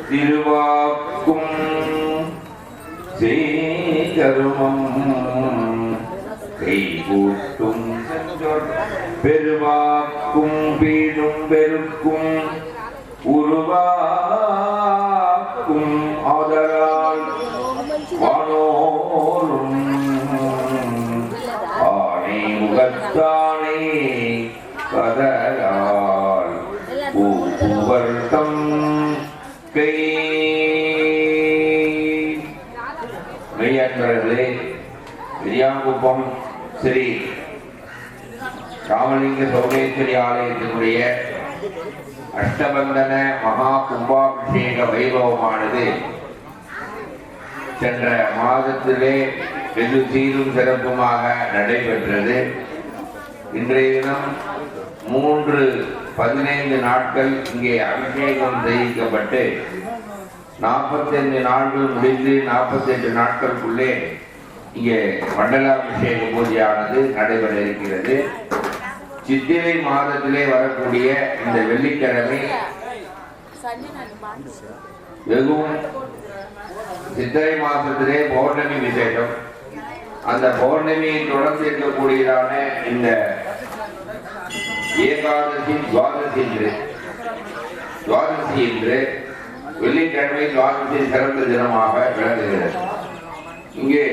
திருவாக்கும் செய்கருமம் கைகூட்டும் பெருவாக்கும் பீடும் பெருக்கும் உருவாக்கும் ஆதலால் வானோரும் ஆணை முகத்தானே கதலால் பூவர்த்தம் கை மெய்யாற்றவர்களே, விரியாங்குப்பம் ஸ்ரீ ராமலிங்க சோமேஸ்வரி ஆலயத்தினுடைய அஷ்டபந்தன மகா கும்பாபிஷேக வைபவமானது சென்ற மாதத்திலே வெகு சீரும் சிறப்புமாக நடைபெற்றது. இன்றைய தினம் 15 நாட்கள் இங்கே அபிஷேகம் செய்யப்பட்டு 45 நாட்கள் முடிந்து 48 நாட்களுக்குள்ளே இங்கே மண்டலாபிஷேக பூஜையானது நடைபெற இருக்கிறது. சித்திரை மாதத்திலே வரக்கூடிய இந்த வெள்ளிக்கிழமை வெகும் சித்திரை மாதத்திலே பௌர்ணமி விசேஷம். அந்த பௌர்ணமியை தொடர்ந்து இருக்கக்கூடியதான இந்த ஏகாதசி துவாதசி என்று வெள்ளிக்கிழமை துவாதசி சிறந்த தினமாக விளங்குகிறது. இங்கே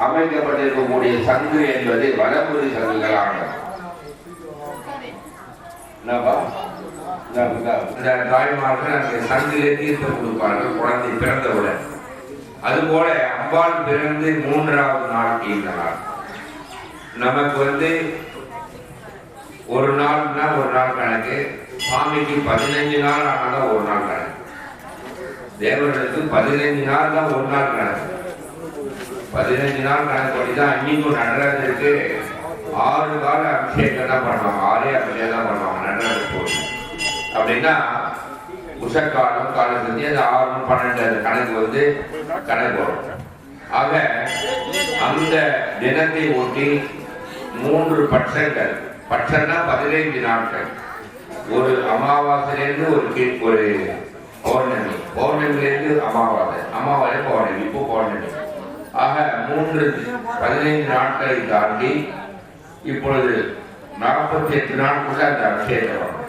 அமைக்கப்பட்டிருக்கக்கூடிய சங்கு என்பது வலம்புரி சங்குகளானது. இந்த தாய்மார்கள் சங்கிலே தீர்த்தம் கொடுப்பார்கள் குழந்தை பிறந்தவுடன். அதுபோல அம்பாள் பிறந்து 3வது நாள் இந்த நாள். நமக்கு ஒரு நாள்னா ஒரு நாள் கணக்கு, சுவாமிக்கு 15 நாள் ஆனாலும் ஒரு நாள் கணக்கு, தேவர்களுக்கு 15 நாள் தான் ஒரு நாள் கணக்கு. 15 நாள் கணக்கு படிதான். இன்னைக்கும் நடராஜருக்கு 6 கால அபிஷேகம் தான் பண்ணுவாங்க, 6 அபிஷேகம் தான் பண்ணுவாங்க நடராஜர் போது. அப்படின்னா உஷக்காலம் காலம் செஞ்சு அது 6, 12 கணக்கு கணக்கு வரும். ஆக அந்த தினத்தை ஒட்டி 3 பட்சங்கள், பட்சம்னா 15 நாட்கள், ஒரு அமாவாசையிலிருந்து ஒரு பௌர்ணமி, பௌர்ணமியிலிருந்து அமாவாசை, அமாவாசை பௌர்ணமி, இப்போ பௌர்ணமி. ஆக 15 நாட்களை தாண்டி இப்பொழுது 48 நாட்குள்ள அந்த அபிஷேகம் வரும்.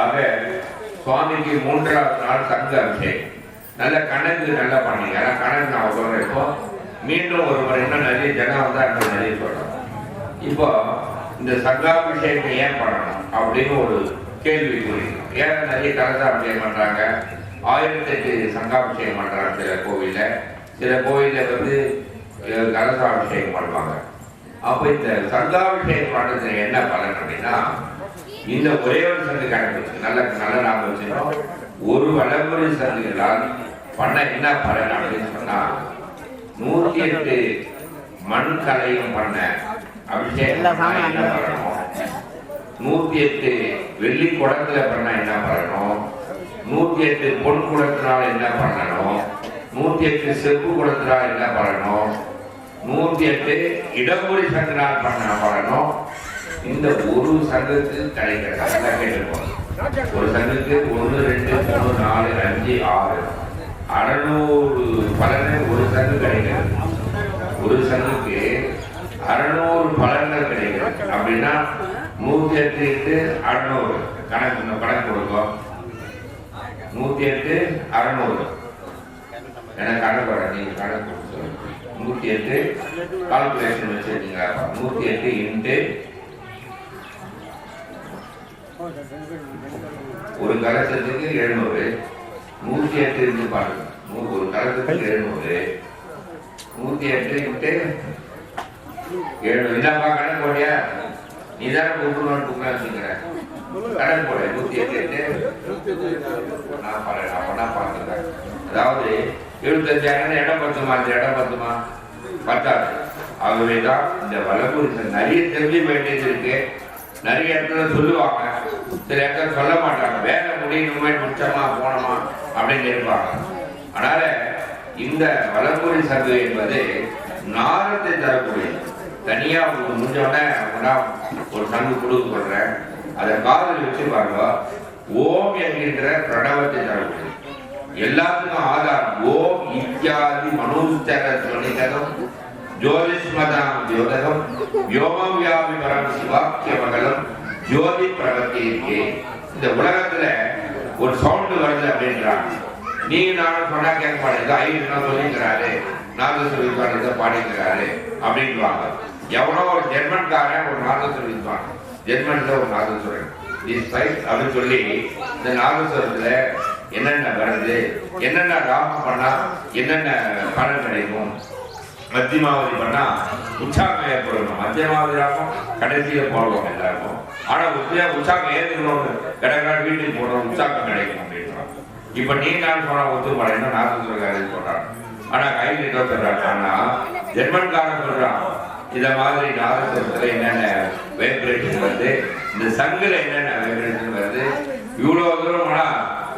ஆக சுவாமிக்கு 3வது நாள் சங்க அபிஷேகம். நல்ல கணக்கு நல்லா பண்ணீங்க. கணக்கு நான் சொல்றேன். இப்போ மீண்டும் ஒரு முறை இன்னும் நிறைய ஜனம் இன்னும் நிறைய சொல்றோம். இப்போ இந்த சங்காபிஷேகம் ஏன் பண்ணணும் அப்படின்னு ஒரு கேள்வி புரியும். ஏன் நிறைய கலசாபிஷேகம் பண்றாங்க, 1008 சங்காபிஷேகம் பண்றாங்க சில கோவில்ல, சில கோவில்ல கலசாபிஷேகம் பண்ணுவாங்க. அப்ப இந்த சங்காபிஷேகம் பண்றது என்ன பலன் அப்படின்னா, இந்த ஒரே ஒரு சங்கு கணக்கு நல்ல நாம வச்சுக்கணும். ஒரு வலம்புரி சங்குகளால் பண்ண என்ன பலன் அப்படின்னு சொன்னா, 108 மண் கலையும் பண்ண அபிஷேகம் என்ன பண்ணணும், 108 வெள்ளி குடத்துல பண்ண என்ன பண்ணணும், 108 பொன் குடத்தினால் என்ன பண்ணணும், 108 செப்பு குடத்தினால் என்ன பண்ணணும், 108 இடம்புரி சங்கினால் பண்ண பண்ணணும். இந்த ஒரு சங்கத்துக்கு கிடைக்கிறது கேட்டிருக்கோம். ஒரு சங்கத்துக்கு 1, 2, 3, 4, 5, 6 600 பலனை ஒரு சங்கு கிடைக்கிறது. ஒரு சங்குக்கு 600 பலன்கள் கிடைக்கிறது. அப்படின்னா 108 600 கணக்கு கொடுக்கும். 108 600 எனக்கு கணக்கு வர, நீங்க கணக்கு கொடுத்து 108 கால்குலேஷன் வச்சிருக்கீங்க. 108 இன்ட்டு ஒரு கலசத்துக்கு 700, 108 இருந்து பாருங்க. ஒரு கலசத்துக்கு 700, 108 இன்ட்டு 700. என்னப்பா கணக்கு போடியா, நீ தானே கூப்பிடணும்னு வச்சுக்கிற கணக்கு போட. 108 நான் பார்த்துக்கிறேன். அதாவது 75,000 இடம் பத்துமா, இந்த இடம் பத்துமா, பத்தாது. ஆகவேதான் இந்த வலம்புரி நிறைய தெரிஞ்சு வேண்டியது இருக்கு. நிறைய இடத்துல சொல்லுவாங்க, சில இடத்துல சொல்ல மாட்டாங்க. வேலை முடியணுமே, முடிச்சோமா போனோமா அப்படின்னு இருப்பாங்க. அதனால இந்த வலம்புரி சங்கு என்பது நாரத்தை தரக்கூடியது. தனியா முடிஞ்சோடனே ஒரு சங்கு கொடுக்க சொல்றேன், அதை காதில் வச்சு பாருங்க. ஓம் என்கின்ற பிரணவத்தை தரக்கூடிய எல்லாத்துக்கும் ஆதாரம் ஓம் இத்தியாதி மனோஸ்தர துவனிதகம் ஜோதிஷ்மதாம் ஜோதகம் யோகம் வியாபி பரம் சிவாக்கிய மகலம் ஜோதி பிரகத்தி இருக்கே. இந்த உலகத்துல ஒரு சவுண்ட் வருது அப்படின்றாங்க. நீங்க நானும் சொன்னா கேட்க மாட்டேங்குது. ஐயா சொல்லிக்கிறாரு, நாதஸ்வரம் இதை பாடிக்கிறாரு அப்படின்வாங்க. எவனோ ஒரு ஜெர்மன்காரன் ஒரு நாதஸ்வரம் இருப்பான், ஜெர்மன்ல ஒரு நாதஸ்வரன் அப்படின்னு சொல்லி இந்த நாதஸ்வரத்துல என்னென்ன வருது, என்னென்ன ராகம் பண்ணா என்னென்ன பலன் கிடைக்கும். மத்தியமாவதி பண்ணா உற்சாகம் ஏற்படணும். மத்தியமாவதி ராகம் கடைசியில போடுவோம் எல்லாருக்கும். ஆனா உற்சாகம் ஏற்றுக்கணும்னு கடற்கரை வீட்டுக்கு போடுறோம், உற்சாகம் கிடைக்கும் அப்படின்றான். இப்ப நீ நான் சொன்னா ஒத்துப்படையினா நாதஸ்வரக்காரி சொல்றான். ஆனா கையில் சொல்றாங்க. ஆனா ஜெர்மன்காரன் சொல்றான் இத மாதிரி நாதஸ்வரத்துல என்னென்ன வைப்ரேஷன் வருது, இந்த சங்குல என்னென்ன வைப்ரேஷன் வருது. இவ்வளவு தூரம் போனா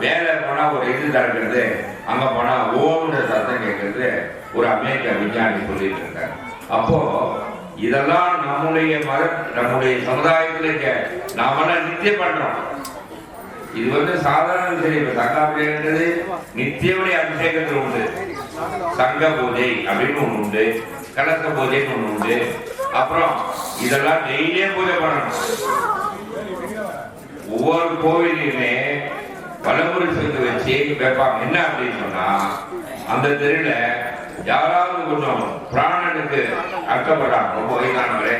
மேல போனா ஒரு இது திறக்கிறது, அங்க போனா ஓம்ன்ற சத்தம் கேட்கறது ஒரு அமெரிக்க விஞ்ஞானி சொல்லிட்டு இருக்காரு. அப்போ இதெல்லாம் நம்முடைய நம்முடைய சமுதாயத்துல நாமெல்லாம் நித்தியம் பண்றோம். இது வந்து சாதாரண விஷயம். இப்ப சங்காபிஷேகன்றது நித்தியமுடைய அபிஷேகத்தில் உண்டு. சங்க பூஜை அப்படின்னு ஒண்ணு உண்டு, கலச பூஜைன்னு ஒண்ணு உண்டு. அப்புறம் இதெல்லாம் டெய்லியே பூஜை பண்ணணும். ஒவ்வொரு கோவிலையுமே வலமுறை சேர்த்து வச்சு வைப்பாங்க. என்ன அப்படின்னு சொன்னா அந்த தெருல யாராவது கொஞ்சம் பிராணனுக்கு அக்கப்படுறாங்க, ரொம்ப வயதானவரே,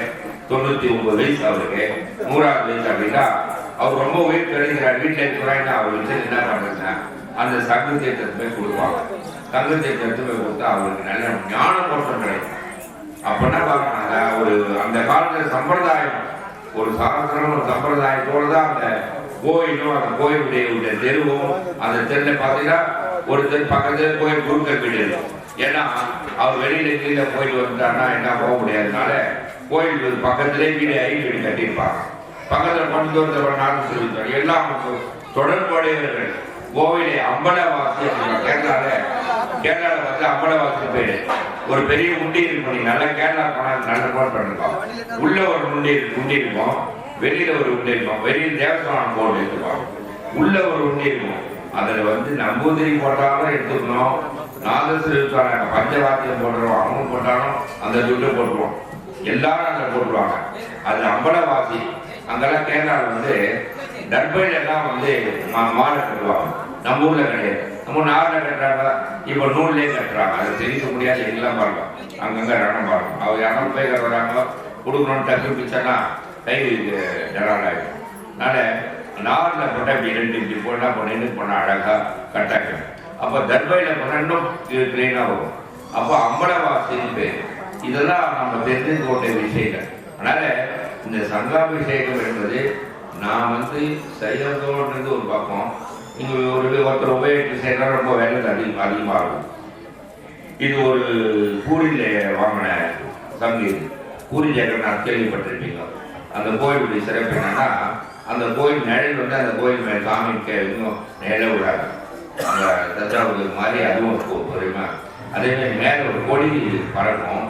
99 வயசு அவருக்கு, 100வது வயசு அப்படின்னா அவர் ரொம்ப உயிர் கிடைக்கிறார், வீட்டில் இருக்கிறாங்க. அவர் வச்சு என்ன பண்றதுன்னா அந்த சங்கு தீர்த்தத்தை போய் கொடுப்பாங்க. சங்கு தீர்த்தத்தை போய் கொடுத்தா அவருக்கு நல்ல ஞான மோட்டம் கிடைக்கும். அப்படின்னா பாருங்க, ஒரு அந்த காலத்துல சம்பிரதாயம், ஒரு சாஸ்திரம் ஒரு சம்பிரதாயத்தோடு தான் அந்த கோயிலும் அந்த கோயிலுடைய தெருவும். அந்த தெருல பார்த்தீங்கன்னா ஒரு தெரு பக்கத்துல கோயில் குருக்கள் வீடு இருக்கும். ஏன்னா அவர் வெளியில கீழே போயிட்டு வந்துட்டாருன்னா என்ன போக முடியாதனால கோயில் பக்கத்திலே வீடு வீடு கட்டியிருப்பாங்க. பக்கத்துல கொண்டு வந்து நாட்டு சொல்லியிருப்பாங்க. எல்லாம் தொடர்புடையவர்கள். கோவிலை அம்பலவாசி கேரளால வந்து அம்பலவாசி பேரு ஒரு பெரிய உண்டி இருக்கும். நல்லா கேரளா போனா நல்ல போட் பண்ணிருக்கோம். உள்ள ஒரு உண்டி இருக்கும், வெளியில ஒரு உண்டி இருக்கும். வெளியில தேவஸ்தானம் போர்டு எடுத்துப்பாங்க, உள்ள ஒரு உண்டி இருக்கும். அதுல வந்து நம்பூதிரி போட்டாலும் எடுத்துக்கணும், நாதஸ்வரம் பஞ்சவாத்தியம் போடுறோம், அவங்க போட்டாலும் அந்த துட்டு போட்டுருவோம். எல்லாரும் அங்க போட்டுருவாங்க. அது அம்பலவாசி. அங்கெல்லாம் கேரளாவில் வந்து டர்பைல எல்லாம் வந்து மாலை கட்டுவாங்க. நம்ம ஊர்ல கிடையாது. நம்ம நாரில் கட்டுறாங்க, இப்ப நூல்லே கட்டுறாங்க. அதை தெரிவிக்க முடியாது. எல்லாம் பாருங்க, அங்கங்க ரணம் பாருங்க. அவங்க யாரும் போய் கட்டுறாங்க, கொடுக்கணும்னு டக்கு பிடிச்சா கை ஜனால் ஆகிடும். அதனால நாரில் போட்டால் இப்படி 2 இப்படி போனா நின்று போனா அழகா கட்டாக்கணும். அப்போ தர்பையில போனா இன்னும் கிளீனா வரும். அப்போ அம்பலவாசின்னு பேர். இதெல்லாம் நம்ம தெரிந்து கொண்ட விஷயங்கள். அதனால இந்த சங்காபிஷேகம் என்பது நான் வந்து செய்யறதோன்றது ஒரு பக்கம். இங்க ஒருத்தர் உபயோகித்து செய்யறா ரொம்ப வேலை அதிகமாகும். இது ஒரு பூரியில வாங்கின சங்கு. பூரி ஜெகநாத் கேள்விப்பட்டிருப்பீங்க. அந்த கோயிலுடைய சிறப்பு என்னன்னா, அந்த கோயில் நிழல் வந்து அந்த கோயில் மேல சாமி நிழல விடாது. அந்த தஞ்சாவூர் மாதிரி அதுவும் பொறுமா. அதே மாதிரி மேல ஒரு கொடி பறக்கும்.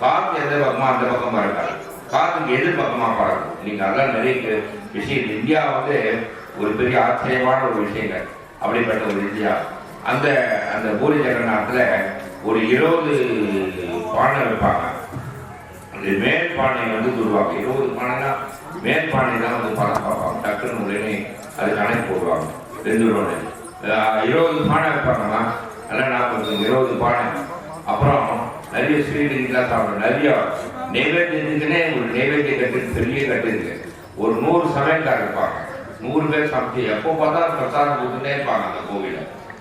காற்று எந்த பக்கமா அந்த பக்கம் பறக்காது, காற்றுக்கு எதிர் பக்கமா பறக்கும். நீங்க அதெல்லாம் நிறைய விஷயம். இந்தியா வந்து ஒரு பெரிய ஆச்சரியமான ஒரு விஷயங்கள். அப்படிப்பட்ட ஒரு இந்தியா. அந்த அந்த பூரி ஜெகநாத்துல ஒரு 20 பானை வைப்பாங்க. அந்த மேல் பானை வந்து துருவாங்க. 20 பானைனா மேல் பானை தான் வந்து பணம் பார்ப்பாங்க. டக்குன்னு உடனே அது கணக்கு போடுவாங்க. 2 ரூபாய் 20 பானை வைப்பாங்கம்மா. அதெல்லாம் நான் 20 பானை. அப்புறம் நிறைய ஸ்வீட் இதெல்லாம் சாப்பிடும். நிறைய நைவேத்தியத்துக்குன்னே ஒரு நைவேத்திய கட்டு, பெரிய கட்டு இருக்கு. ஒரு 100 சமையல்காரர் இருப்பாங்க. 100 பேர் சமைச்சு எப்போ பார்த்தா பிரசாதம் கொடுத்துட்டே இருப்பாங்க. அந்த கோவில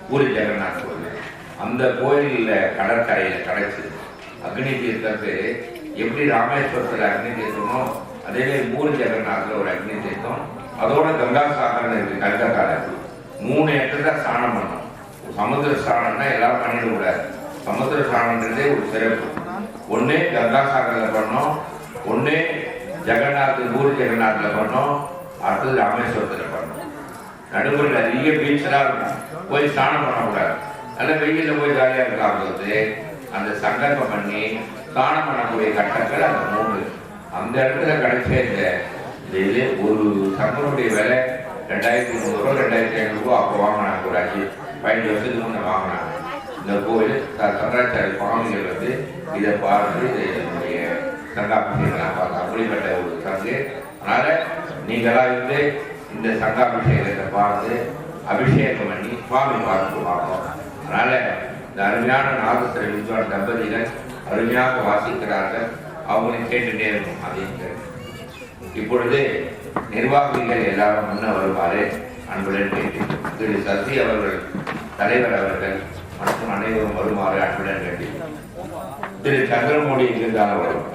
பூரி ஜெகநாத் கோவில். அந்த கோயிலில் கடற்கரையில கிடைச்சி அக்னி தீர்த்தத்து எப்படி ராமேஸ்வரத்தில் அக்னி தீர்த்தமோ அதே மாதிரி பூரி ஜெகநாத்ல ஒரு அக்னி தீர்த்தம். அதோட கங்கா சாகரம் இருக்கு. கல்கத்தால 3 இடத்துல ஸ்நானம் பண்ணணும். சமுத்திர ஸ்நானம்னா எல்லாரும் பண்ணிட கூடாது. சமுத்திர ஸ்நானம்ன்றதே ஒரு சிறப்பு. ஒண்ணு கங்கா சாகர்ல பண்ணோம், ஒண்ணு ஜெகநாத் பூரி ஜெகநாத்ல பண்ணோம், அடுத்தது ராமேஸ்வரத்துல பண்ணோம். நடுவில் நிறைய பீச்செல்லாம் இருக்கும். போய் ஸ்நானம் பண்ணக்கூடாது. நல்ல வெயில போய் ஜாலியா இருக்காங்க. அந்த சங்கல்பம் பண்ணி ஸ்நானம் பண்ணக்கூடிய கட்டங்கள் அந்த 3. அந்த இடத்துல கிடைச்ச இந்த இது ஒரு சங்கனுடைய விலை 2300 2500 அப்போ வாங்கினாங்க. ஒரு 5-15 வருஷத்துக்கு முன்னே வாங்கினாங்க. இந்த கோயில் சங்கராச்சாரிய சுவாமிகள் வந்து இதை பார்த்து என்னுடைய சங்காபிஷேகம் பார்த்து அப்படிப்பட்ட ஒரு சங்கு. அதனால நீங்களா இருந்து இந்த சங்காபிஷேகத்தை பார்த்து அபிஷேகம் பண்ணி சுவாமி பார்த்து பார்ப்போம். அதனால இந்த அருமையான நாகஸ்வர வித்வான் தம்பதிகள் அருமையாக வாசிக்கிறார்கள். அவங்களையும் கேட்டுட்டே இருக்கும். அப்படின்னு இப்பொழுது நிர்வாகிகள் எல்லாரும் முன்ன வருமாறு அன்புடன் கேட்டு திரு சசி அவர்கள் தலைவர் அவர்கள் மற்றும் அனைவரும் வருமாறு அன்புடன் கேட்டு திரு சந்திரமோடி இருந்தாலும் வரும்.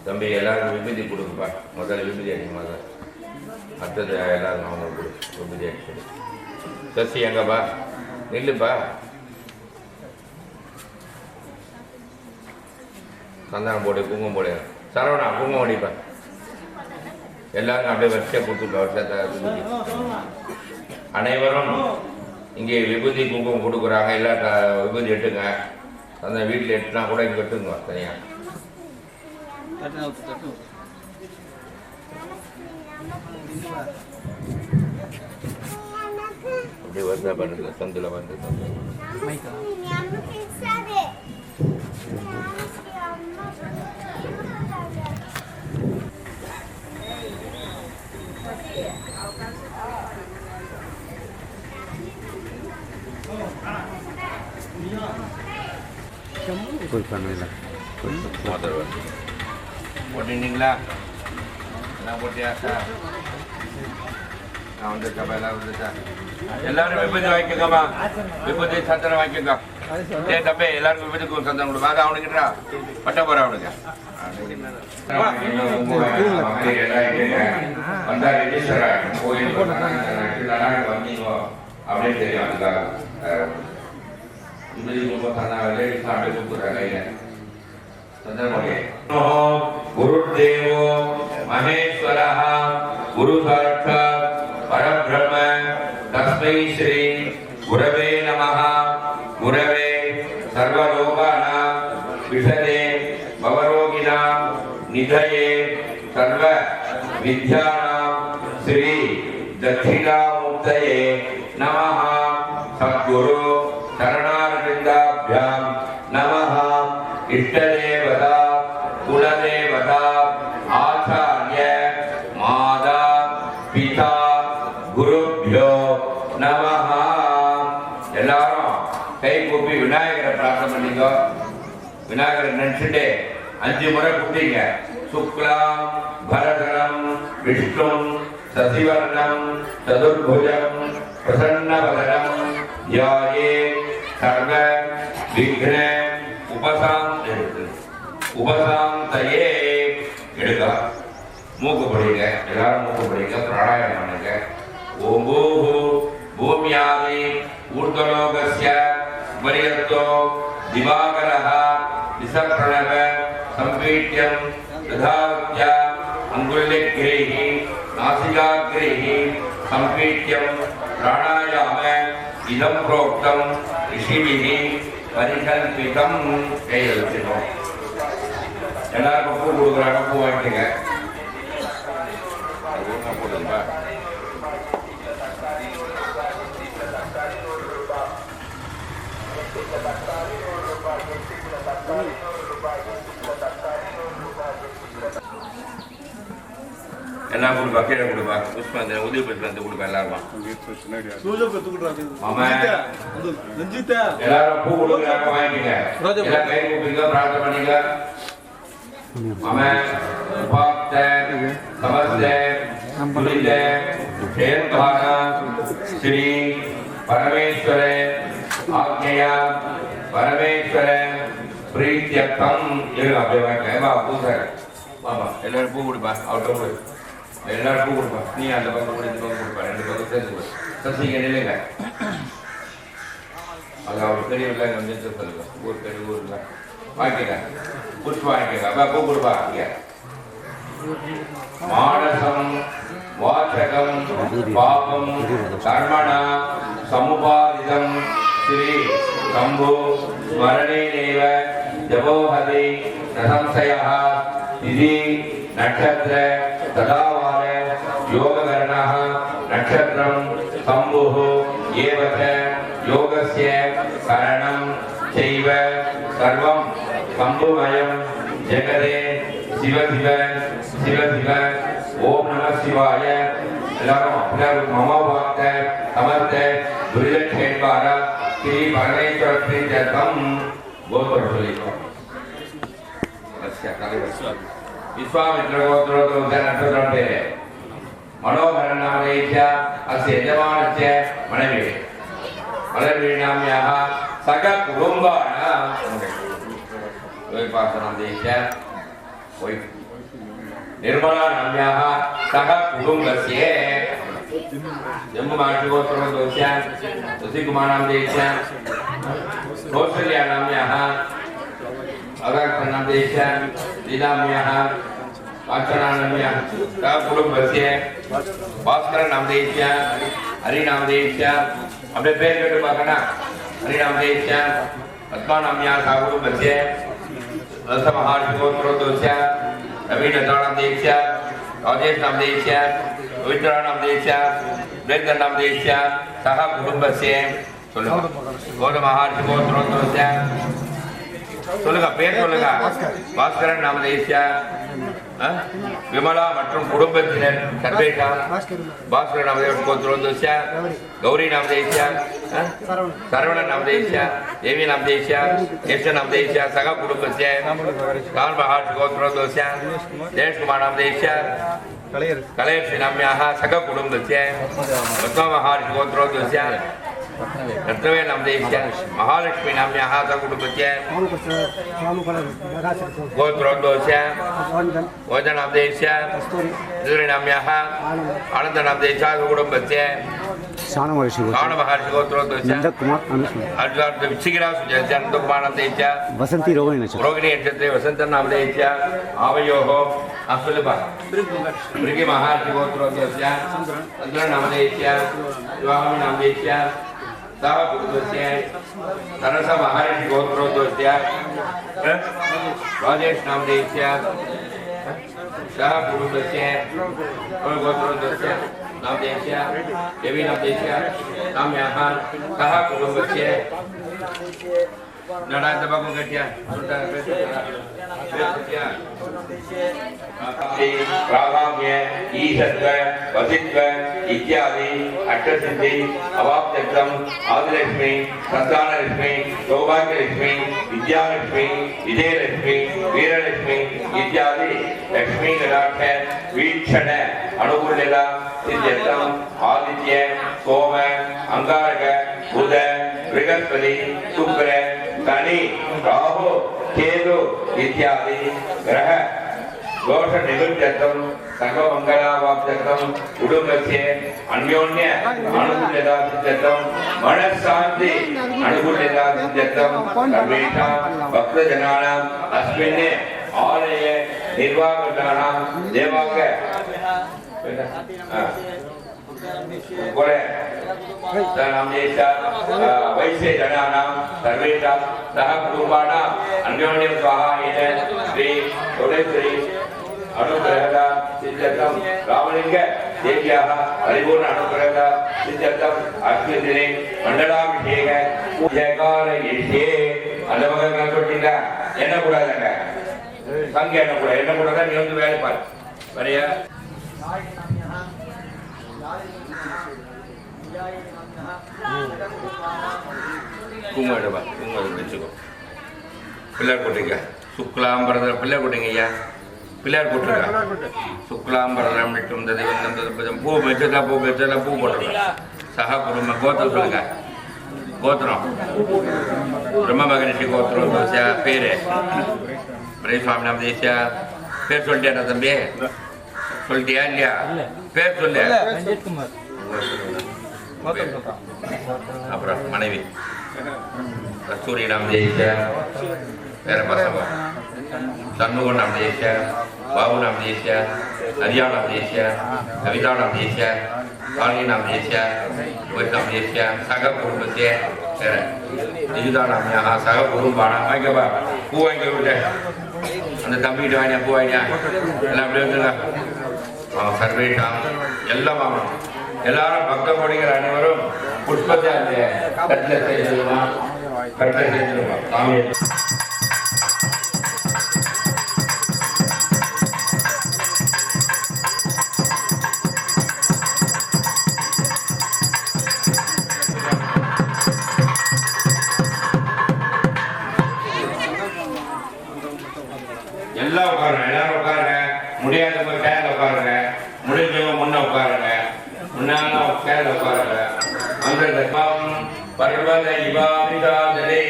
தம்பி எல்லாரும் விபதி கொடுப்பா. முதல்ல விபதி அடிக்குமா அடுத்தது எல்லாரும் அவங்க கொடு விபதி அடிச்சு. சசி எங்கப்பா நில்லுப்பா. சந்தானம் போடு குங்குமம் போடு. சரவணா குங்குமம் அடிப்பா. எல்லாரும் அப்படியே வரிசையாக கொடுத்துருக்கோம். அனைவரும் இங்கே விபூதி குங்குமம் கொடுக்குறாங்க. எல்லா விபூதி எட்டுங்க. அந்த வீட்டில் எட்டுனா கூட இங்கே எட்டுங்க தனியாக. அப்படி வருதா பண்ணுங்க. சந்தில் வந்து போட்டீங்களா? எல்லாம் போட்டியா சார்? நான் வந்துட்டா எல்லாரும் வந்துட்டா. எல்லாரும் விபத்து வாங்கிக்கோங்கம்மா. விபத்து சந்தனம் வாங்கிக்கோங்க. ஏ தம்பி எல்லாருக்கும் விபத்துக்கு சந்தனம் கொடுப்பா. அது அவனுக்குன்றா பட்ட போற அவனுக்கு வந்தா ரெஜிஸ்டர் கோயில் வந்தீங்க அப்படின்னு தெரியும். அதுக்காக गुरुदेवो महेश्वरः गुरु साक्षात् परब्रह्म तस्मै श्री गुरवे नमः. गुरवे सर्वलोकानां विषदे भवरोगिणां निधये सर्व विद्यानां श्री दक्षिणामूर्तये नमः. सद्गुरु शरणारविन्दाभ्यां नमः. इष्टदेवता कुलदेवता आचार्य माता पिता गुरुभ्यो नमः. எல்லாரும் கை கூப்பி விநாயகரை பிரார்த்தனை பண்ணிங்க. விநாயகரை நினைச்சுட்டு 5 முறை கூப்பிட்டீங்க. சுக்லாம் பரதரம் விஷ்ணும் சசிவர்ணம் சதுர்புஜம் பிரசன்னவதனம் ध्याये सर्व विघ्न उपशांतये. எடுக்க மூக்கு படிங்க. எல்லாரும் மூக்கு படிங்க. பிராணாயாமம் பண்ணுங்க. ஓம் பூஹு பூமியாதி ஊர்த்வலோகஸ்ய உபரியத்தோ திவாகரஹ விசப்ரணவ சம்பீட்யம் ததாத்ய அங்குல்யக்ரேஹி நாசிகாக்ரேஹி சம்பீட்யம் பிராணாயாம இதம் प्रोक्तम ऋषिभिः परिकल्पितम. கையில் வச்சுக்கணும். எல்லாரும் பூ கொடுக்குறாங்க. பூ வாங்கிக்கங்க. போட்டுருப்பா. எல்லாம் கொடுப்பா. கீழே கொடுப்பா. புஷ்பந்த உதவி புஷ்பந்த கொடுப்பா. எல்லாரும் எல்லாரும் பூ கொடுக்குறாங்க. வாங்கிக்கங்க. எல்லாம் கை கூப்பிங்க. பிரார்த்தனை பண்ணிங்க. உபாப்த சமஸ்த புனித செயல்பான ஸ்ரீ பரமேஸ்வர ஆக்ஞையா பரமேஸ்வர பிரீத்தியர்த்தம். அப்படியே வாங்கிக்க. பூசர் ஆமா. எல்லாரும் பூ கொடுப்பா. அவர்கிட்ட எல்லாரும் பூ கொடுப்பா. நீ அந்த பக்கம் கூட இந்த பக்கம் கொடுப்பா. 2 பக்கம் சேர்த்து சசிங்க நிலைங்க. அது அவர் பெரியவர்கள கொஞ்சம் சொல்லுங்க. ஊர் பெரிய ஊர்ல வாங்கிக்கங்க. புஷ்பம் வாங்கிக்கங்க. பூ கொடுப்பா. மானசம் வாசகம் பாபம் கர்மணா சமுபாதிதம் ஸ்ரீ சம்பு ஸ்மரணேனேவ जपोहति न संशयः तिथि नक्षत्र तदावार योगकरणः नक्षत्रं सम्भुः एव च योगस्य करणं चैव सर्वं सम्भुमयं जगते शिव शिव शिव शिव ओम नमः शिवाय मम भक्त समर्थ दुर्जक्षेत्र श्री परमेश्वर श्री जगम गोत्र विश्वामित्र गोत्रोत्तरनक्षत्रं मनोहर नामधेयस्य अस्य यजमानस्य मनवे मलर्वीणाम्याः सककुटुम्बानां नामधेयस्य निर्मला नाम्याः सह कुटुम्बस्य जम्बुमाषिगोत्रोत्तरस्य सुशीकुमार नामधेयस्य कौसल्या नाम्याः अगस्त्य नामधेयस्य लीलाम्याः अर्चना नाम्याः सह कुटुम्बस्य भास्कर नामधेयस्य हरि नामधेयस्य अपने पेर के बागना हरि नामधेयस्य पद्मा नाम्याः सह कुटुम्बस्य रस महार्षिगोत्रोत्तरस्य रवि नामधेयस्य राजेश नामधेयस्य पवित्र नामधेयस्य वेद नामधेयस्य सह कुटुम्बस्य गौतम महर्षि गोत्रोत्तरस्य சொல்லுங்க பேர் சொல்லுங்க பாஸ்கரன் நாமதேயस्य விமலா மற்றும் குடும்பத்தினர் சர்வேஷா பாஸ்கரன் நாமதேயस्य கோத்ரோத்வस्य கௌரி நாமதேயस्य சரவண நாமதேயस्य தேவி நாமதேயस्य கேஷ நாமதேயस्य சக குடும்பस्य கான் மஹர்ஷி கோத்ரோத்வस्य தேஷ் குமார் நாமதேயस्य कलेर्षि नाम्याः सख कुटुम्बस्य पद्मा महर्षि गोत्रोत्तरस्य रत्नवे नामधेयस्य महालक्ष्मी नाम्याः सह कुटुम्बस्य गोत्रोत्तरस्य वोज नामधेयस्य कस्तूरी नाम्याः आनन्द नामधेयस्य सह कुटुम्बस्य शान महर्षि गोत्रोत्तरस्य अर्जुन विचिकिरासु नंदकुमार नामधेयस्य वसंती रोहिणी नक्षत्रे वसंत नामधेयस्य आवयोः असुलभ भृगि महर्षि गोत्रोत्तरस्य चंद्र नामधेयस्य स्वामी नामधेयस्य सह कुटुम्बस्य तरस महर्षि गोत्रोत्तरस्य राजेश नामधेयस्य सह कुटुम्बस्य गोत्रोत्तरस्य नामधेयस्य देवी नामधेयस्य नाम्याः सह कुटुम्बस्य नडादबागु गट्या प्रागाम्य ईशत्व वसित्व इत्यादि अष्टसिद्धि अवाप्तत्वम् आदिलक्ष्मी संतानलक्ष्मी सौभाग्यलक्ष्मी विद्यालक्ष्मी विजयलक्ष्मी वीरलक्ष्मी इत्यादि लक्ष्मी कटाक्ष वीक्षण अनुकूल्यता सिद्ध्यर्थम् आदित्य सोम अंगारक बुध बृहस्पति शुक्र शनि राहु केतु इत्यादि ग्रह दोष निवृत्त्यर्थं सर्वमंगलावाप्त्यर्थं कुटुम्बस्य अन्योन्य अनुकूल्यता सिद्ध्यर्थं मनःशान्ति अनुकूल्यता सिद्ध्यर्थं सर्वेषां भक्तजनानां अस्मिन् आलये निर्वाहकानां देवांग वैश्य जनानां सर्वेषां सह कुटुम्बानां अन्योन्यं सहायेन श्री कोटेश्वरी अनुग्रहदा सिद्ध्यर्थं रामलिंग देव्याः परिपूर्ण अनुग्रहदा सिद्ध्यर्थं अस्मिन् दिने मण्डलाभिषेक पूजकारयिष्ये அந்த பக்கம் நான் சொல்லிட்டீங்க என்ன கூடாதுங்க சங்க என்ன கூடாது நீ வந்து வேலை பாரு வரையா குங்குமம் வச்சுக்கோ பிள்ளையார் போட்டுங்க சுக்லாம்பரதம் பிள்ளையார் போட்டுங்க ஐயா பிள்ளையார் போட்டுருங்க சுக்லாம்பரதம் விட்டும் ததம் பூ வச்சதா பூ போட்டுருங்க சக குடும்பம் கோத்திரம் சொல்லுங்க கோத்திரம் பிரம்ம மகரிஷி கோத்திரம் பேரு சுவாமி நாமதேயस्य பேர் சொல்லிட்டியா தம்பி சொல்லிட்டியா இல்லையா பேர் சொல்லு அப்புறம் மனைவி கஸ்தூரி நாமதேயस्य வேற பசங்க சண்முகம் நாமதேயस्य பாபு நாமதேயस्य ஹரியா நாமதேயस्य கவிதா நாமதேயस्य காளி நாமதேயस्य நாமதேயस्य சக குடும்பस्य சரி இதுதானா சக குடும்பானா வாங்கிக்கப்பா பூ வாங்கி விட்டு அந்த தம்பிகிட்ட வாங்கினா பூ வாங்கினா எல்லாம் அப்படி வந்துருங்க சர்வேஷாம் எல்லாம் வாங்கணும் எல்லாரும் பக்த கோடிகள் அனைவரும் புஷ்பத்தை அந்த கட்டில செய்யணுமா கட்டில செய்யணுமா சாமி எல்லாம் உட்காருங்க எல்லாரும் உட்காருங்க முடியாதவங்க கேரள உட்காருங்க முடிஞ்சவங்க முன்ன உட்காருங்க முன்னால கேரள உட்காருங்க அந்த பர்வத இவாபிஷாதலே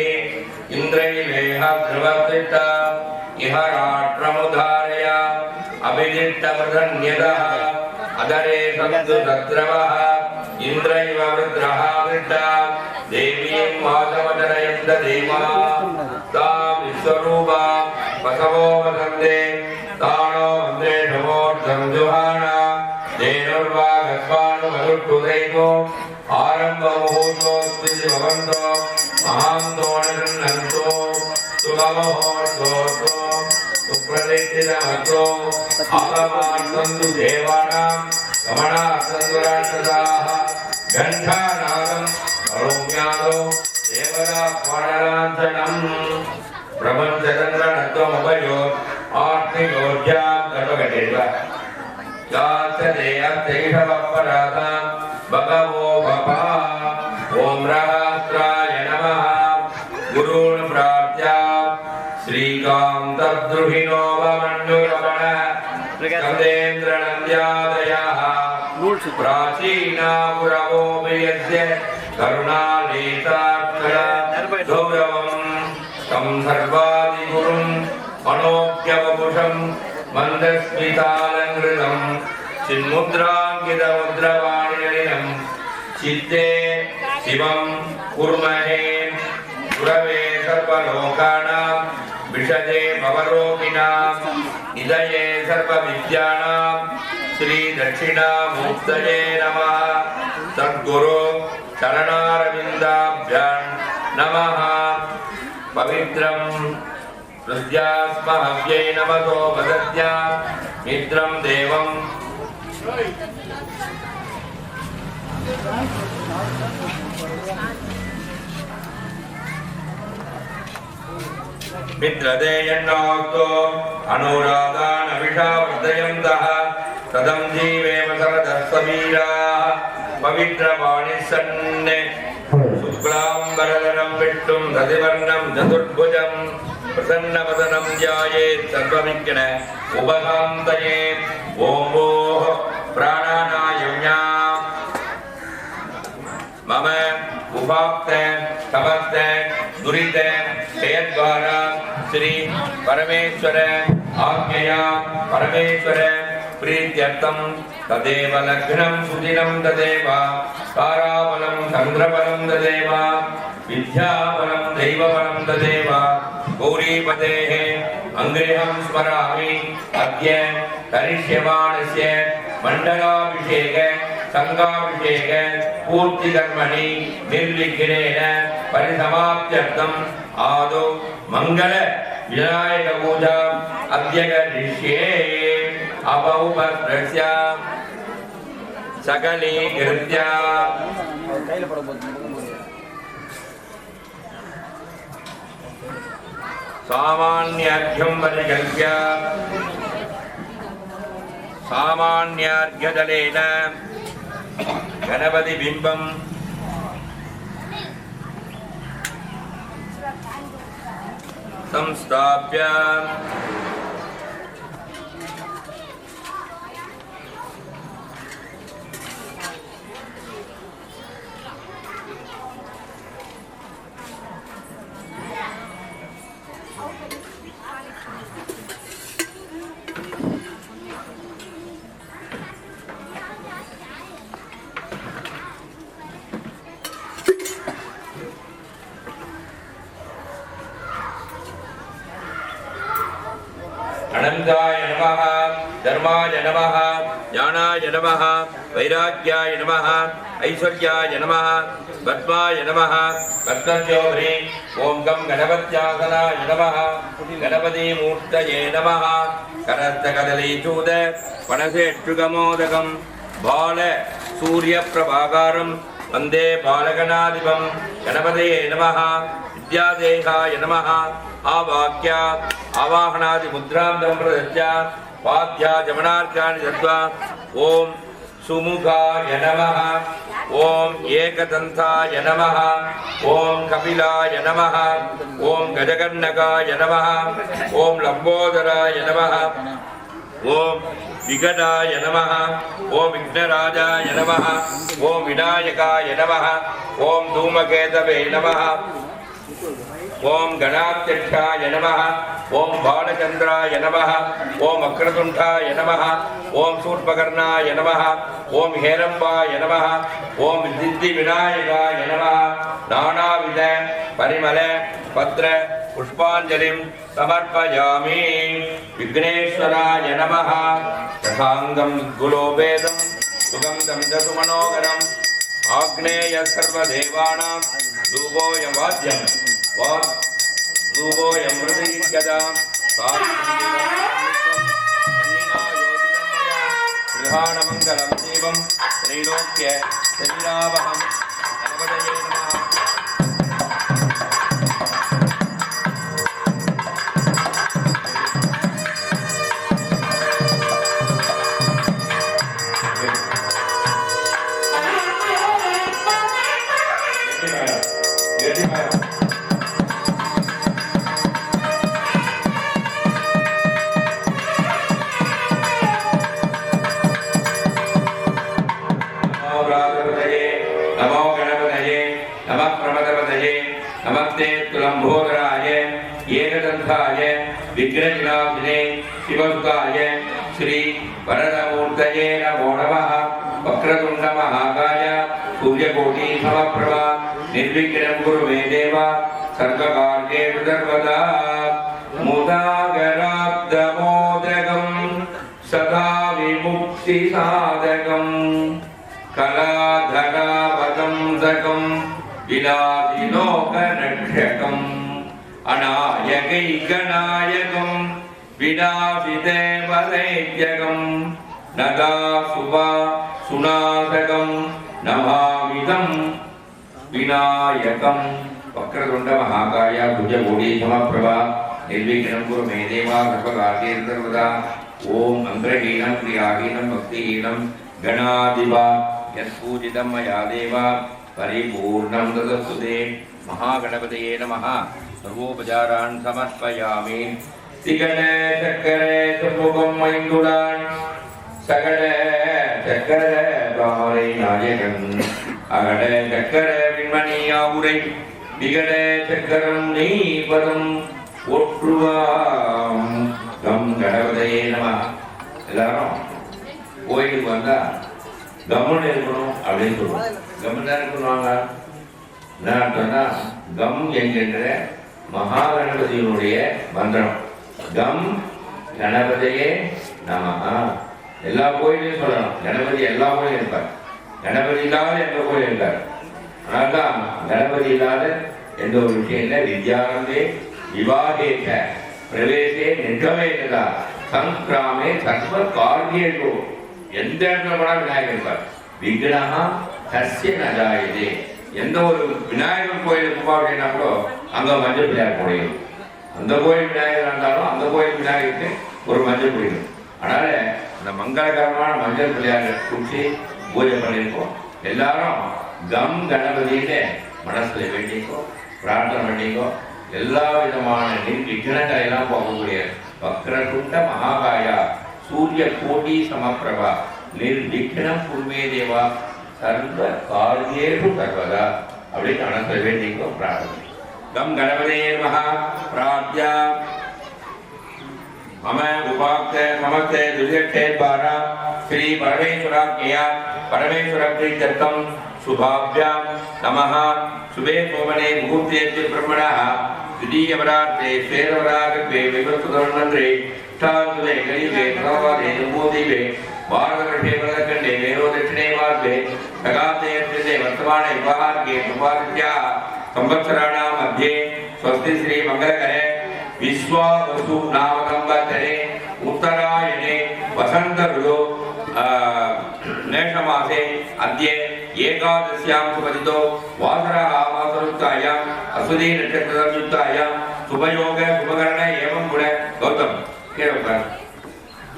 இந்திரை வேகா திரவதிட்டா இஹராட்ரமுதாரய அபிதிட்டவதன்யதா அதரே சப்து தத்ரவஹ இந்திரைவ வித்ரஹா விட்டா தேவீம் வாசவதரயந்த தேவா தா விஸ்வரூபா பசவோ வசந்தே தானோ வந்தே நமோர்த்தம் ஜுஹானா தேனுர்வா கஸ்வானு மதுட்டுதைகோ ஆரம்ப முகூர்த்தோஸ்தி பவந்தோ மகாந்தோணந்தோ சுபமஹோர்த்தோஸ்தோ சுப்ரதிஷ்டிதமத்தோ ஆகமார்த்தந்து தேவானாம் கமனார்த்தந்துராட்சதாः கண்டாநாதம் அரோம்யாதோ தேவதா பாடலாஞ்சனம் பிரபஞ்சதந்திரநத்வமபயோ ஆத்மியோஜ்யாம் கர்மகடேவ யாத்ததேயத்தைஷவப்பராதாம் பகவோ பபா ஓம் ரஹஸ்ராய நமः குருன் பிரார்த்யா ஸ்ரீகாந்தத்ருஹிணோ வமன்யுரமண கந்தேந்திரநந்த்யாதயः பிராச்சீனா புரவோ வியஸ்ய கருணாலேதாக்கர கௌரவம் கம் சர்வாதிகுரும் மனோக்யவபுஷம் மந்தஸ்மிதாலங்கிருதம் சின்முத்ராங்கிதமுத்ரவாணிநளினம் சித்தே சிவம் குர்மஹே குரவே சர்வலோகானாம் விஷதே பவரோகிணாம் இதயே சர்வவித்யானாம் ஸ்ரீ தட்சிணாமூர்த்தயே நமः சத்குரு சரணாரவிந்தாப்யான் நமः பவித்ரம் ருத்யாஸ்மஹவ்யை நமதோ வதத்யா மித்ரம் தேவம் மித்ரதேயன்னோக்தோ அனுராதான் அவிஷாவர்தயந்தः ததம் ஜீவேம சரதஸ்வீராः பவித்ரவாணி சன்னே சுக்லாம்பரதரம் விஷ்ணும் ததிவர்ணம் சதுர்புஜம் பிரசன்னவதனம் த்யாயேத் சர்வவிக்ன உபசாந்தயே ஓம் ஓம் பிராணாநாயம்யா மம உபாப்த சமஸ்த துரித செயத்வாரா ஸ்ரீ பரமேஸ்வர ஆக்ஞயா பரமேஸ்வர प्रीत्यर्थम तदेव लग्नं सुदिनं तदेव ताराबलं चन्द्रबलं तदेव विद्याबलं दैवबलं तदेव गौरीपतेः अङ्गृहं स्मरामि अद्य करिष्यमाणस्य मण्डलाभिषेक संगाभिषेक पूर्तिकर्मणि निर्विघ्नेन परिसमाप्त्यर्थम् आदौ मंगल विनायक पूजा अद्य करिष्ये अपौपस्त्रस्य सकलीकृत्य सामान्यार्घ्यं परिकल्प्य सामान्यार्घ्यदलेन गणपति बिंबं संस्थाप्य अनंताय नमः धर्माय नमः ज्ञानाय नमः वैराग्याय नमः ऐश्वर्याय नमः पद्माय नमः पद्मज्योतिरे ओम गं गणपत्यासनाय नमः गणपति मूर्तये नमः करस्तकदलीचूद वनसेक्षुगमोदकं बाल सूर्य प्रभाकारं वंदे बालगणाधिपं गणपतये नमः विद्यादेहाय नमः आवाक्य आवाहनादि मुद्रां संप्रदत्य वाद्या जमनार्काणि दत्वा ओम सुमुखाय नमः ओम एकदन्ताय नमः ओम कपिलाय नमः ओम गजकर्णकाय नमः ओम लंबोदराय नमः ओम विकटाय नमः ओम विघ्नराजाय नमः ओम विनायकाय नमः ओम धूमकेतवे नमः ओम गणाध्यक्षाय नमः ओम बालचंद्राय नमः ओम वक्रतुंडाय नमः ओम शूर्पकर्णाय नमः ओम हेरंबाय नमः ओम सिद्धिविनायकाय नमः नानाविध परिमल पत्र पुष्पांजलिं समर्पयामि विघ्नेश्वराय नमः तथांगं गुलोपेदं सुगंधं दसुमनोहरम् आग्नेय सर्वदेवानां धूपोऽयं वाद्यं धूपोऽयं मृदीर्गदां गृहाणमङ्गलं देवं त्रैलोक्य शरीरावहं गणपतये नमः विघ्नविनाशिने शिवसुताय श्री वरदमूर्तये नमो नमः वक्रतुंड महाकाय सूर्यकोटि समप्रभा निर्विघ्नं कुरु मे देव सर्वकार्येषु सर्वदा मुदागराब्धमोदकं सदा विमुक्तिसाधकं कलाधरावतंसकं विलासिलोकरक्षकम् अनायकैकनायकं विनाशिदेवदैत्यकं नदा सुभा सुनाशकं नमामिदं विनायकं वक्रतुंड महाकाय भुजकोटि समप्रभा निर्विघ्नं कुरु मे देव सर्वकार्येषु सर्वदा ओम अंग्रहीनं क्रियाहीनं भक्तिहीनं गणाधिपा यत्पूजितं मया देव परिपूर्णं तदस्तुते महागणपतये नमः सर्वोपचारान् समर्पयामि तिगण चक्रे सुमुखं मैन्दुलान् सकल चक्र तामரை நாயகன் அகட சக்கர விண்மணியாவுரை விகட சக்கரம் நீபதம் ஒற்றுவாம் கம் கணபதியே நமः. எல்லாரும் கோயிலுக்கு வந்தா கம்முன்னு இருக்கணும் அப்படின்னு சொல்லுவோம். கம்முன்னு தான் இருக்கணுவாங்க. என்ன அர்த்தம்னா கம் என்கின்ற மகாகணபதியினுடைய மந்திரம். கம் கணபதியே நமः. எல்லா கோயிலையும் சொல்லணும். கணபதி எல்லா கோயிலும் இருப்பார். கணபதி இல்லாத எந்த கோயில் இருக்கார். ஆனால் கணபதி இல்லாத எந்த ஒரு விஷயம் இல்லை. வித்யானந்தே விவாகேஷ பிரவேசே நிர்கமேதா சங்கிராமே சர்வ காரியேஷு. எந்த இடத்துல கூட விநாயகர் இருப்பார். விக்னஹா தஸ்ய நஜாயதே. எந்த ஒரு விநாயகர் கோயில் கும்பாபிஷேகம்னா கூட அங்க மஞ்சள் பிள்ளையார் போடையும். அந்த கோயில் விநாயகர் இருந்தாலும் அந்த கோயில் விநாயகருக்கு ஒரு மஞ்சள் பிடிக்கும். அதனால இந்த மங்களகரமான மஞ்சள் பிள்ளையாரை குடிச்சு பூஜை பண்ணியிருக்கோம். எல்லாரும் கம் கணபதியில மனசுல வேண்டிக்கோ, பிரார்த்தனை பண்ணிக்கோ. எல்லா விதமான விக்னங்களை எல்லாம் போகக்கூடிய வக்ரதுண்ட மகாகாயா சூரிய கோடி சமப்பிரபா நிர்விக்னம் குருமே தேவா சர்வ காரியேஷு சர்வதா அப்படின்னு மனசுல வேண்டிக்கோ, பிரார்த்தனை. கம் கணபதியே நமः. பிரார்த்தியா मम उपाक्ते समस्ते दुर्गटे द्वारा श्री परमेश्वराज्ञया परमेश्वर शुभाभ्यां नमः. शुभे सोमने मुहूर्ते ब्रह्मणः द्वितीयवरात्रे श्वेतवरागत्वे विवृतधर्मन्त्रे ष्ठान्तुले कलियुगे प्रथमवादे जम्बूद्वीपे भारतवर्षे वरदखण्डे मेरो दक्षिणे मार्गे खगाते वर्तमाने विवाहार्गे प्रभात्याः संवत्सराणां मध्ये स्वस्ति श्री मंगलकरे विश्वावसु नाम संवत्सरे उत्तरायणे वसंत ऋतु मेषमासे अद्य एकादश्यां सुपतितो वासरः मासरुक्तायां अश्वती नक्षत्रयुक्तायां शुभयोग शुभकरण एवं गुण गौतम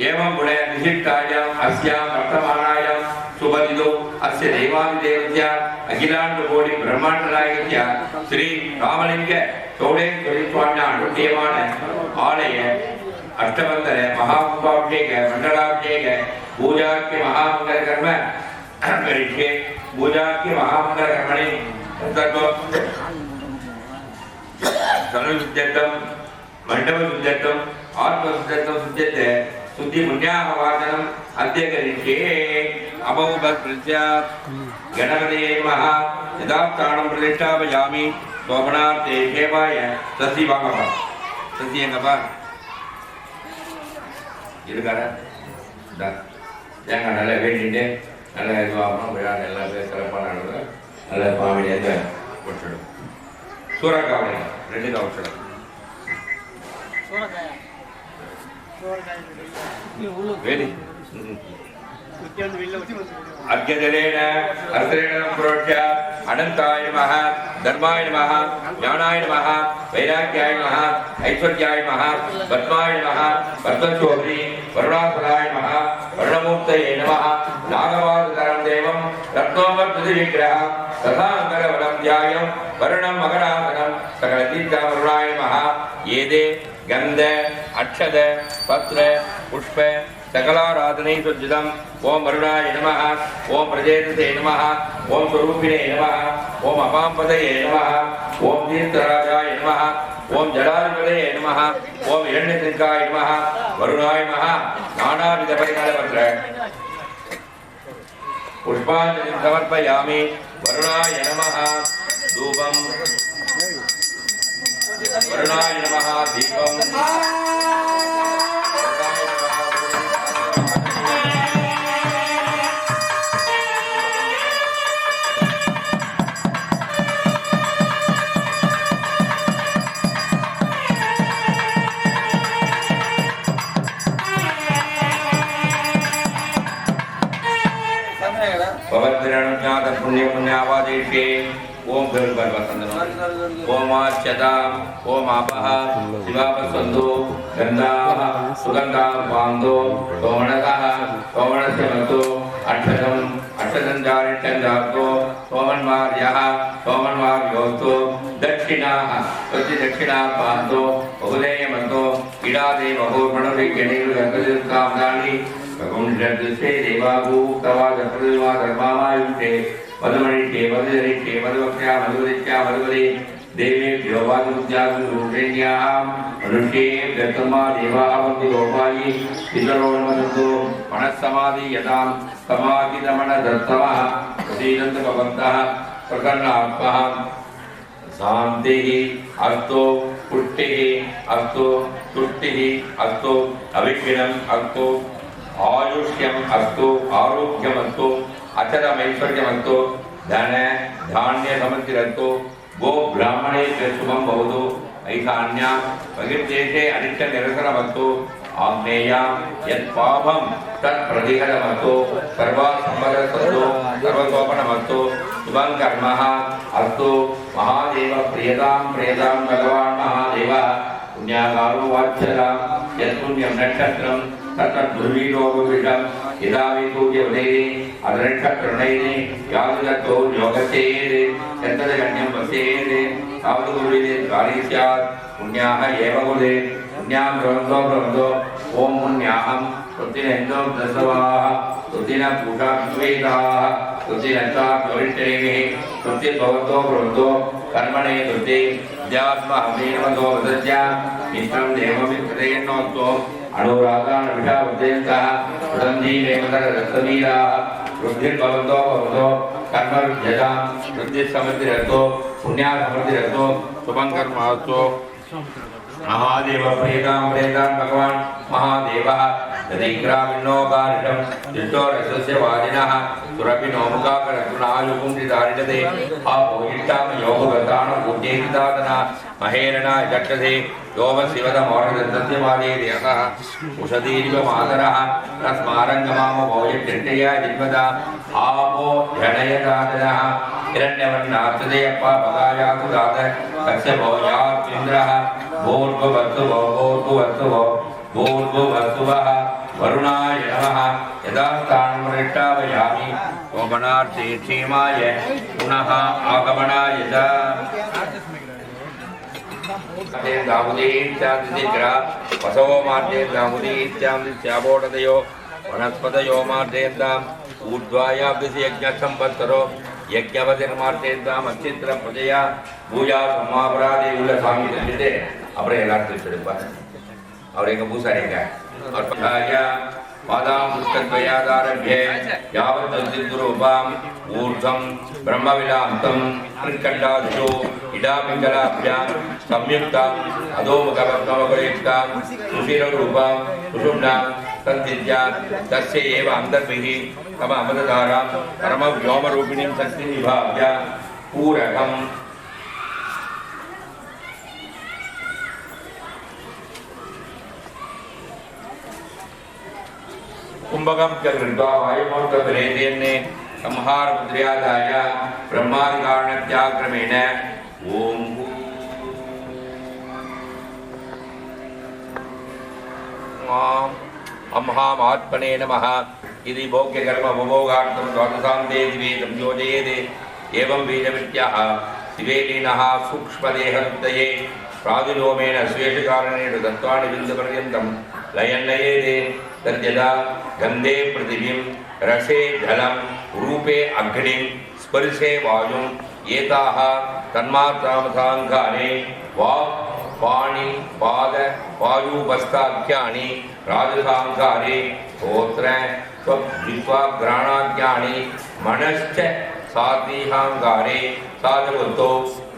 एवं गुण विशिष्टायाम् अस्यां वर्तमानायां शुभदितो अस्य देवादिदेवस्य अखिलाण्डकोटि ब्रह्माण्डनायकस्य श्री रामलिंग चौडेश्वरीस्वामिना अनुष्ठीयमान आलय अष्टबंधन महाकुंभाभिषेक मंडलाभिषेक पूजाख्य महामंगल कर्म करिष्ये पूजाख्य महामंगल कर्मणि तनुशुद्ध्यर्थं मंडपशुद्ध्यर्थं आत्मशुद्ध्यर्थं शुद्ध्यते शुद्धि पुण्याहवाचनम् अद्य करिष्ये अमोघप्रस्यात् गणपतये नमः यथास्थानं प्रतिष्ठापयामि शोभनार्थे सेवाय ससी वामः ससी एंगप्पा இருக்காரா தேங்காய் நல்லா வேண்டிட்டு நல்லா இதுவாகணும் விழா நல்லா சிறப்பாக நடந்தது நல்லா பாவனையாக கொட்டிடும் சூறக்காவணி 2 கவுச்சிடும் வேடி अद्यजलेन अर्धेन प्रोच्य अनंताय नमः धर्माय नमः ज्ञानाय नमः वैराग्याय नमः ऐश्वर्याय नमः पद्माय नमः पद्मशोभि वरुणासनाय नमः वरुणमूर्तये नमः नागवादधरं देवं रत्नोमर्तुविग्रह तथा अंगरवलं ध्यायं वरुणं मकरासनं सकलतीर्थवरुणाय नमः येदे गंध अक्षत पत्र पुष्प सकलाराधने सुज्जितम् ओम वरुणाय नमः ओम प्रजेतसे नमः ओम स्वरूपिणे नमः ओम अपाम्पदये नमः ओम तीर्थराजाय नमः ओम जलाधिपतये नमः ओम हिरण्यसिंहाय नमः वरुणाय नमः नानाविध परिमलपत्र पुष्पाञ्जलिं समर्पयामि वरुणाय नमः धूपं वरुणाय नमः दीपं पुण्य पुण्यावादेशे ओम ओम आच्यता ओम आपः शिवापसंदो गंधाः सुगंधाः बांधो सोमनकः सोमनस्य मतो अक्षतम् अक्षतञ्जारिष्टञ्जातो सोमन्वार्यः सोमन्वार्योऽस्तु दक्षिणाः प्रतिदक्षिणाः बांधो बहुलेयमतो इडादे बहुर्मणोभिज्ञानीरुगङ्गदीर्घामदानि भगुंशे देवाभूतवा जपदेवा धर्मायुष्टे मधुमणिष्टे मधुजनिष्टे मधुवक्ष्या मधुरित्या मधुवरे देवेभ्यो वादुद्यागुरुण्येन्यां मनुष्येभ्यः तन्मा देवाः वन्दु गोपायि पितरोन्मदन्तु मनस्समाधि यदां समाधिदमनदत्तमः प्रसीदन्तु भवन्तः प्रसन्नात्मः शान्तिः अस्तु पुष्टिः अस्तु तुष्टिः अस्तु अविघ्नम् अस्तु आयुष्यम् अस्तु आरोग्यमस्तु अचरमैश्वर्यमस्तु धन धान्य समृद्धिरस्तु गो ब्राह्मणे शुभं भवतु ऐशान्यां बहिर्देशे अनिष्ट निरसनमस्तु आग्नेयां यत् पापं तत् प्रतिहरमस्तु सर्वात् सम्पदस्तु सर्वसोपनमस्तु शुभं कर्मः अस्तु महादेव प्रियतां प्रियतां भगवान् महादेवः पुण्याकारो वाच्यतां यत् पुण्यं नक्षत्रं तत्तद्भुर्वीरोगविषं यदा विसूर्यवदेने अदनक्षत्रणैने यादुदत्तो योगस्येदे यत्तदगण्यं वस्येदे तावद्गुरुविदे कार्ये स्यात् पुण्याः एव कुले पुण्यां भ्रवन्तो ओम पुण्याहं कृतिनेन्दो दशवाः कृतिनः पूषा विश्वेदाः कृतिनन्ता गौरिष्ठेमिः कृतिर्भवन्तो भ्रवन्तो कर्मणे कृते विद्यात्महमेनवतो वदज्या मित्रं देवमित्रयन्नोत्तो अनुरागान् विषावद्यन्तः सुगन्धीरेमतररक्तवीराः वृद्धिर्भवन्तो भवतो कर्मविद्यतां वृद्धिसमृद्धिरस्तो पुण्यासमृद्धिरस्तो शुभं कर्मास्तु महादेव प्रेतां प्रेतान् भगवान् महादेवः तदिग्रामिन्नोकारिणं चित्तोरसस्य वादिनः सुरभिनो मुखाकरत्नायुपुंसिदारिणते आपोयिष्टां योगवतानं पूज्येतादना महेरणा चक्षसे योमशिवदमोरदन्तस्य वादे देहः उषधीरिव मातरः तस्मारङ्गमामभोजटिष्टया जिन्वदा आपो जनयदादनः हिरण्यवर्णार्चदयप्प भगायातु दात तस्य भोजात्मिन्द्रः भूर्भुवस्सुवः वरुणाय नमः यदा स्थानं मृष्टावयामि गोपनार्थे क्षेमाय पुनः आगमनाय च वसवो मार्गे दामुदीत्याबोधयो वनस्पतयो मार्गेन्दाम् ऊर्ध्वायाब्दिशि यज्ञसंवत्सरो यज्ञवतिर्मार्गेन्दाम् अचित्र प्रजया பூஜா சமாபராதே உள்ள சாமி சொல்லிட்டு அப்புறம் எல்லாரும் வச்சிருப்பார். அவர் எங்க பூசாரிங்க பாதாம் புஷ்கத்வயாதாரभ्य யாவத் தந்திரூபாம் ஊர்தம் பிரம்மவிலாந்தம் கிருக்கண்டாதிஷோ இடாபிங்கலாभ्याம் சம்யுக்தாம் அதோமுகவத்மவகுலேஷ்டாம் சுஷிரரூபாம் சுஷும்னாம் சந்தித்யாத் தஸ்ய ஏவ அந்தர்பிஹி தம அமததாராம் பரம व्योमरूपिणीं சக்தி விபாவ்ய பூரகம் कुंभकम चक्रवा वायुमोर्करेतेन्ने संहार मुद्रयादाय ब्रह्मादिकारणत्याक्रमेण ओम अम्हामात्मने नमः इति भोग्यकर्म उपभोगार्थं द्वादशान्ते दिवे संयोजयेते एवं बीजविद्याः शिवेलीनः सूक्ष्मदेहरुद्धये प्रादुलोमेन स्वेषकारणेन तत्त्वानि बिन्दुपर्यन्तं लयन्नयेते तद्यदा गन्धे पृथिवीं रसे जलं रूपे अग्निं स्पर्शे वायुं एताः तन्मात्रामसाङ्गानि वाक् पाणि पाद वायुपस्थाख्यानि राजसाङ्गानि होत्र स्वजिह्वाघ्राणाख्यानि मनश्च सात्विहाङ्गारे साधवतो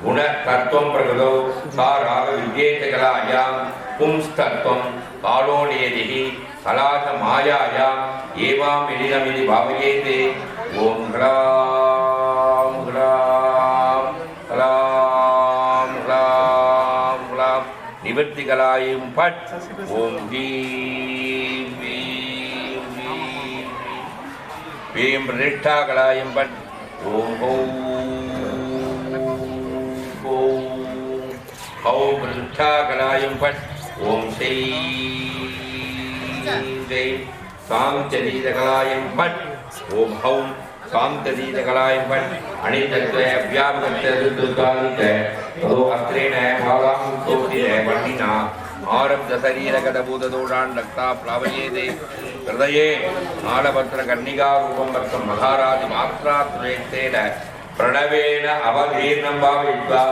गुणतत्त्वं प्रकृतौ सा रागविद्येतकलायां पुंस्तत्त्वं कालोनियतिः कलाच मायायां एवामिलिनमिति भावयेते ओम ह्रां ह्रां ह्रां ह्रां ह्रां निवृत्तिकलायं फट् ओम ह्रीं ह्रीं ह्रीं ह्रीं प्रतिष्ठाकलायं फट् ओम हौं हौं प्रतिष्ठाकलायं फट् ओम श्री साङ्ख्यदीतकलायं फट् ओम हौं साङ्ख्यदीतकलायं फट् अनित्यत्वे अव्यापकत्वदुद्धान्ते ततो अस्त्रेण भावामुक्तोऽस्ति वह्निना आरब्धशरीरगतभूतदोषान् रक्ता प्लावयेते हृदये नालपत्रकर्णिकारूपं वक्तं महाराजमात्रात्रेक्तेन प्रणवेन अवधीर्णं भावयित्वा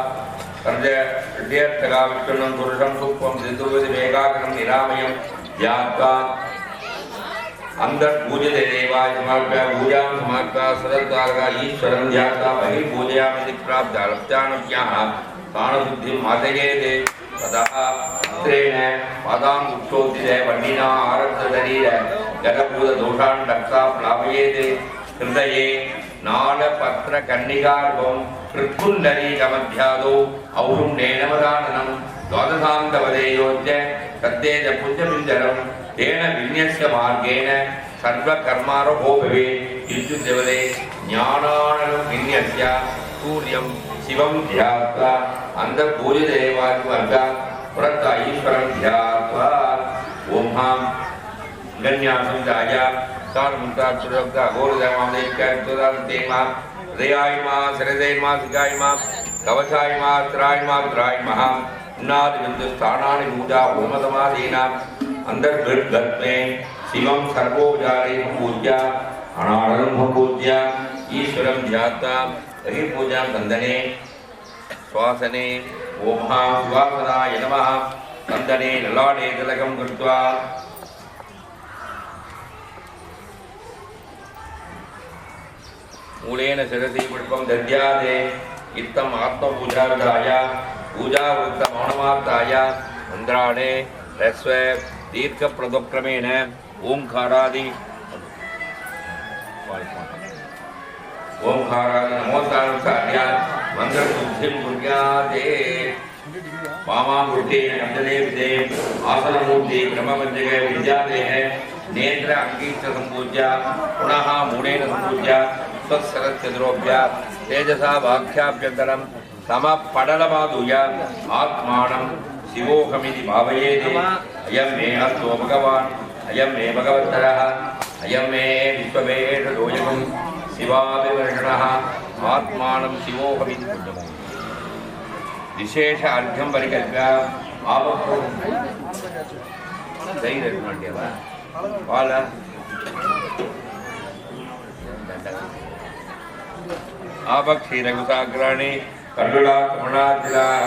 हृदयर्थकाविष्णुं पुरुषं सूक्ष्मं सिद्धुवतिमेकाग्रं निरामयं ध्यात्वा अंदर पूजते देवाय समर्प्य पूजां समर्प्य सदत्तारका ईश्वरं ध्यात्वा बहिः पूजयामि प्राप्त लब्धानुज्ञाः प्राणशुद्धिं मातयेते ततः अस्त्रेण पादां उक्षोदिते वह्निना आरब्धशरीर गतभूतदोषान् रक्ता प्लावयेते हृदये नालपत्रकर्णिकारूपं हृत्कुण्डलीकमध्यादौ औरुण्डेनवदाननं द्वादशान्तपदे योज्य तद्देज पुञ्जपिञ्जरं तेन विन्यस्य मार्गेण सर्वकर्मारभो भवेत् इत्युक्ते ज्ञानानलं विन्यस्य सूर्यं शिवं ध्यात्वा अन्तर्पूजदेवादिवर्गात् पुरत ईश्वरं ध्यात्वा ओम हां गण्यासं दाया सारमुक्तात्सुरक्ता घोरदमादेक्यर्तुदान्तेमा हृदयायमा शरदैर्मा सिकायमा कवचायमा त्रायमा त्रायमः उन्नादिबिन्दुस्थानानि पूजा होमसमाधीना अंतर्गतमे शिवं सर्वोपचारेण पूज्य अनाड़ं पूज्य ईश्वरं ध्यात्वा बहिर्पूजां बन्धने श्वासने ओम स्वासनाय नमः बन्धने ललाटे तिलकं कृत्वा मूलेन शिरसि पुष्पं दद्याते इत्थम् आत्मपूजाविधाय पूजा वृत्त मौनमार्ताय मन्त्राणे ह्रस्व दीर्घप्रदक्रमेण ओंकारादि नमोतानुसार्य मंगलबुद्धिं कुर्याते वामामूर्ति नंदने विदे आसनमूर्ति क्रमबद्धे विद्याते नेत्र अंगीष्ट संपूज्य पुनः मूलेन संपूज्य स्वस्सरचन्द्रोभ्य तेजसा वाक्याभ्यन्तरं तम पडलमादुय आत्मानं शिवोहमिति भावयेत् अयं मे अस्तो भगवान् अयं मे भगवत्तरः अयं मे विश्ववेदोयकं शिवाभिवर्षणः आत्मानं शिवोहमिति पूज्यते विशेष अर्घ्यं परिकल्प्य आपक्ष आपक्षीरकुसाग्राणि कण्डुला कमलार्जिताः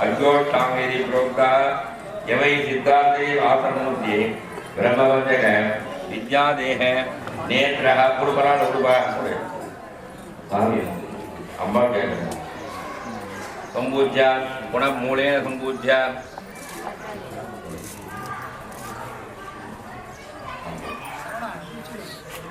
अर्घ्योष्टाङ्गैः प्रोक्ताः यवै सिद्धार्थे आसनमध्ये ब्रह्मवन्दक विद्यादेह नेत्रः कुरुपराणुरुपः अम्बा संपूज्य पुनः मूलेन संपूज्य